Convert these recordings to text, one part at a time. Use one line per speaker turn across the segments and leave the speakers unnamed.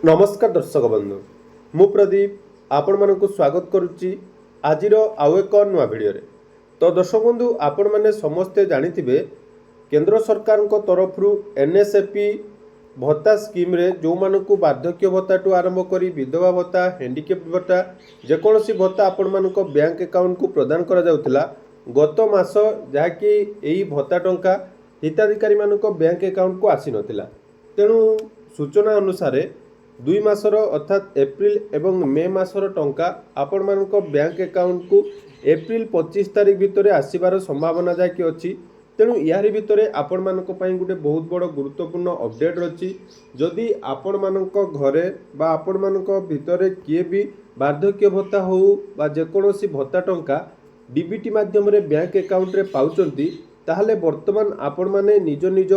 नमस्कार दर्शक बंधु मु प्रदीप आपण मानक स्वागत करुच्ची आजिर आउ एक नुआ भिडियो रे। तो दर्शक बंधु आपण मैंने समस्ते जानिथिबे केंद्र सरकार तरफ एनएसएपी भत्ता स्कीम रे जो मानक वार्धक्य भत्ता टू आरंभ करी विधवा भत्ता हैंडिकेप भत्ता जेकोसी भत्ता आपण मानक बैंक अकाउंट को प्रदान करा जाउथिला गत मास जहाँकि एई भत्ता टंका हिताधिकारी मानक बैंक अकाउंट को आसी नथिला। तेणु सूचना अनुसार 2 मासर अर्थात एप्रिल एवं मे मासर टंका आपण मानक बैंक अकाउंट को एप्रिल 25 तारीख भितर आसबार संभावना जहाँकि अच्छी। तेणु यार भितर आपण मानक पई गोटे बहुत बड़ गुरुत्वपूर्ण अपडेट रही। जदि आपण मानक घरे बा आपण मानक भितर किए भी वार्धक्य भत्ता हो बा जेकोसी भत्ता टंका डीबीटी माध्यम रे बैंक अकाउंट रे पाउचंती ताहले वर्तमान आपण माने निज निज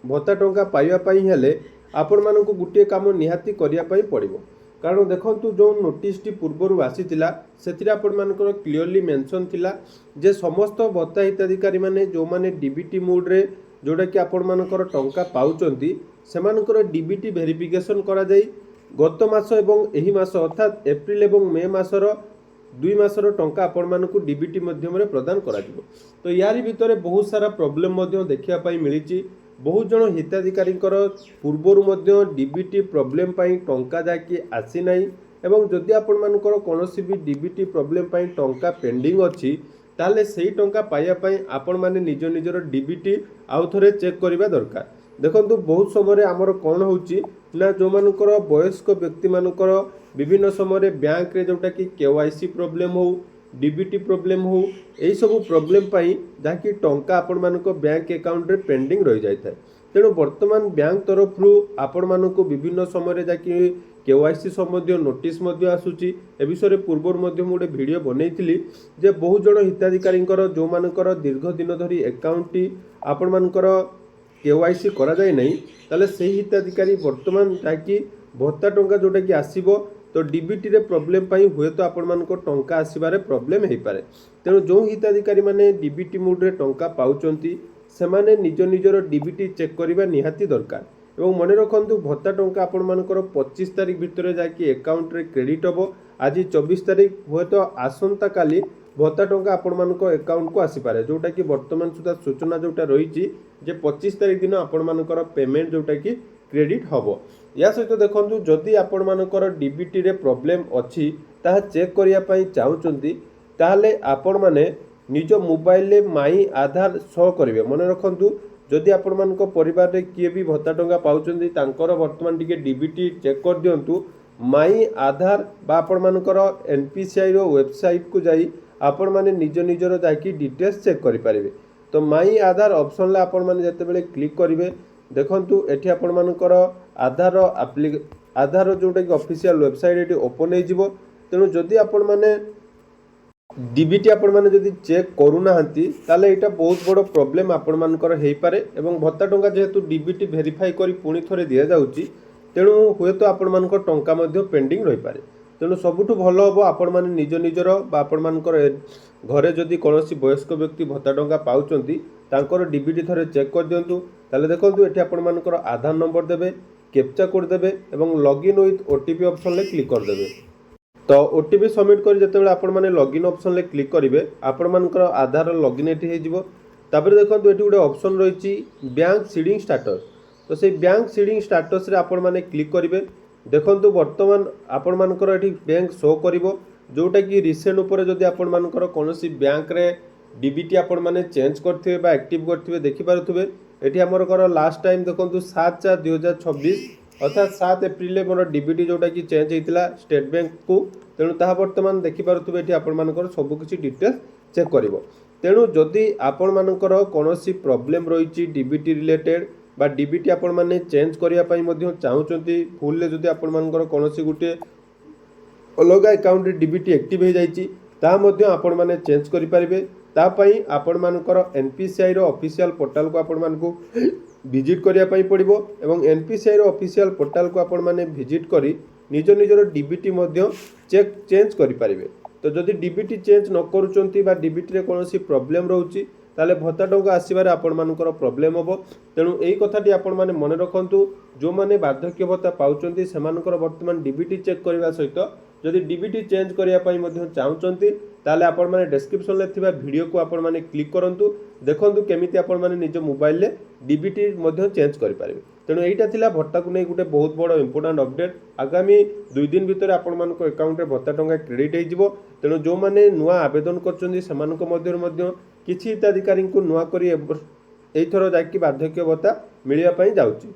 भत्ता टंका पाइबा पई हेले आपण मानक गोटे काम निहाती करिया पई पड़िबो। कारण देखंतु जो नोटिस टी पूर्व आसीतिला सेथिरा आपण मानकर क्लियरली मेंशन थिला जे समस्त भत्ता हिताधिकारी माने जो माने डीबीटी मोड रे जोडा कि आपण मानकर टंका पाउचंती सेमानकर डीबीटी वेरिफिकेशन करा जाई गत मास एवं एही मास अर्थात एप्रिल एवं मे मासर 2 मासर टंका आपण मानक डीबीटी माध्यम रे प्रदान करा जिवो। तो यारी भितरे बहुत सारा प्रॉब्लम मध्य देखिया पई मिलिची। बहुत जन हिताधिकारी पूर्वर डीबीटी प्रॉब्लम टंका जाकि आसी ना एवं जदि आपण मानकर कौनसी भी डीबीटी प्रॉब्लम टंका पेंडिंग अच्छी ताले सही टंका पाइबापी आपण माने निज निजर डीबीटी आउ थे चेक करने दरकार। देखो बहुत समय आमर कौन होची ना जो मानकर वयस्क व्यक्ति मानकर विभिन्न समय बैंक रे जोटा कि केवाईसी प्रॉब्लम हो डीबीटी प्रॉब्लम हो यही सब प्रॉब्लम जहाँकि टंका आपण मानक बैंक अकाउंट रे पेंडिंग रही जाए। तेणु वर्तमान बैंक तरफ आपण मानक विभिन्न समय जहाँकि केवाईसी संबंधी नोटिस आसूची ए विषय पूर्व गोटे वीडियो बनई जे बहुत जन हिताधिकारी जो मानकर दीर्घ दिन धरी अकाउंट टी आपण मानकर केवाईसी करा जाए नहीं ताले से हिताधिकारी वर्तमान जहाँकि भत्ता टंका जोटा कि आसीबो तो डीबीटी रे प्रॉब्लम हुए तो आपण मानक टंका आसबार प्रॉब्लम हो पारे। तेणु जो हिताधिकारी माने डीबीटी मोड रे टंका पाउचंती सेमाने निज निजर डीबीटी चेक करबा निहाती दरकार। एवं मन रखंतु भत्ता टंका आपण मानकर 25 तारीख भितर जाकि अकाउंट रे क्रेडिट हबो। आज 24 तारीख हुए तो आसंता काली भत्ता टंका आपण मानक अकाउंट को आसी पारे जोटा कि वर्तमान सुधा सूचना जोटा रही जे 25 तारीख दिन आपण मानकर पेमेंट जोटा कि क्रेडिट हबो। या सहित देखो जदि आपण मानकर डीबीटी रे प्रॉब्लम अच्छी ताहा चेक करिया पई चाहुचंती ताहले आपण माने निज मोबाइल रे माई आधार शो करिवे। मन रखंतु जदि आपण मानक परिवार रे किए भी भत्ता टंका पाउचंती तांकर वर्तमान टिके डीबीटी चेक कर दियंतु माई आधार बा आपण मानकर एनपीसीआई रो वेबसाइट को जाई आपण माने निज निजर जाकी डिटेल्स चेक करि परिबे। तो माई आधार ऑप्शन ले आपण माने जते बेले क्लिक करिवे देखंतु एठी आपण मानकर आधार जोटा कि ऑफिशियल वेबसाइट एटी ओपन हो जिवो। तेणु जदि आपण माने डीबीटी आपण माने जदि चेक करू नाहंती ताले एटा बहुत बड़ प्रॉब्लम आपण मानकर हेई पारे एवं भत्ता टंका जेहेतु डीबीटी वेरीफाई करी पुणी थरे दिया जाउची तेणु हुए तो आपण मानकर टंका मध्ये पेंडिंग रही पारे। तेणु सबुठु भल हम आपण माने निज निजर बा आपण मानकर घरे जदि कौनसी वयस्क व्यक्ति भत्ता टंका पाउचंती तांकर डीबीटी थरे चेक कर दियंतु ताले देखंतु एठी आपण मानकर आधार नंबर देबे कैप्चा कोड देबे एवं लॉगिन विथ ओटीपी ऑप्शन ले क्लिक कर देबे। तो ओटीपी सबमिट कर जेतेबेले आपण माने लॉगिन ऑप्शन ले क्लिक करिवे आपण मानकर आधार लॉगिन एठी हे जिवो। तापर देखंतु एठी गोटे ऑप्शन रहिछि बैंक सीडिंग स्टेटस। तो से बैंक सीडिंग स्टेटस रे आपण माने क्लिक करिवे। देखंतु वर्तमान आपण मानकर एठी बैंक शो करिवो जोटा कि रिसेंट ऊपर जदि आपण मानकर कोनोसी बैंक रे डीबीटी आपण माने चेंज करथिबे बा एक्टिव करथिबे देखि पारुथिबे एठी हमर कर लास्ट टाइम देखंतु 7/4/2026 अर्थात 7 एप्रिल मोर डीबीटी जोटा कि चेंज होइतिला स्टेट बैंक को। तेणु ताहा वर्तमान देखि पारुथिबे एठी आपण मानकर सब किछि डिटेल्स चेक करिवो। तेणु जदि आपण मानकर कोनोसी प्रॉब्लम रहिछि डीबीटी रिलेटेड बा डीबीटी आपण माने चेंज करिया पई मध्ये चाहुचंती फुल ले जदि आपण मानकर कोनोसी गुटे अलग अकाउंट डीबीटी एक्टिव हो जाइछि ता मध्ये आपण माने चेंज करि परिबे। ता पई आपण मानकर एनपीसीआई रो ऑफिशियल पोर्टल को आपण मानकु विजिट करिया पई पड़िबो एवं एनपीसीआई रो ऑफिशियल पोर्टल को आपण माने विजिट करी निज निजर डीबीटी मध्ये चेंज करि परिबे। तो जदि डीबीटी चेंज न करूचंती बा डीबीटी रे कोनोसी प्रॉब्लम रहउची ताले भत्ता टंका आसबार आपणमानकर प्रोब्लेम हम। तेणु यही कथाटी आपने मन रखु जो मैंने वार्धक्य भत्ता पाँच से बर्तमान डीबीटी चेक करने सहित जदि डीबीटी चेंज करने चाहते ताले आपण माने डिस्क्रिप्शन में थिबा वीडियो को आपण माने क्लिक करंतु देखंतु केमिति आपण माने निज मोबाइल रे डीबीटी मध्य चेंज करि पारिबे। तेणु एटा थिला भत्ता को नै गुटे बहुत बड़ इंपोर्टेंट अपडेट। आगामी 2 दिन भितर आपण मानको अकाउंट रे भत्ता टंका क्रेडिट हो जिवो। तेणु जो माने नुआ आवेदन करचंदी सेमानको मध्य किछि हिताधिकारी को नुआ करी एथर जाकि वार्धक्य भत्ता मिलिया पई जाउची।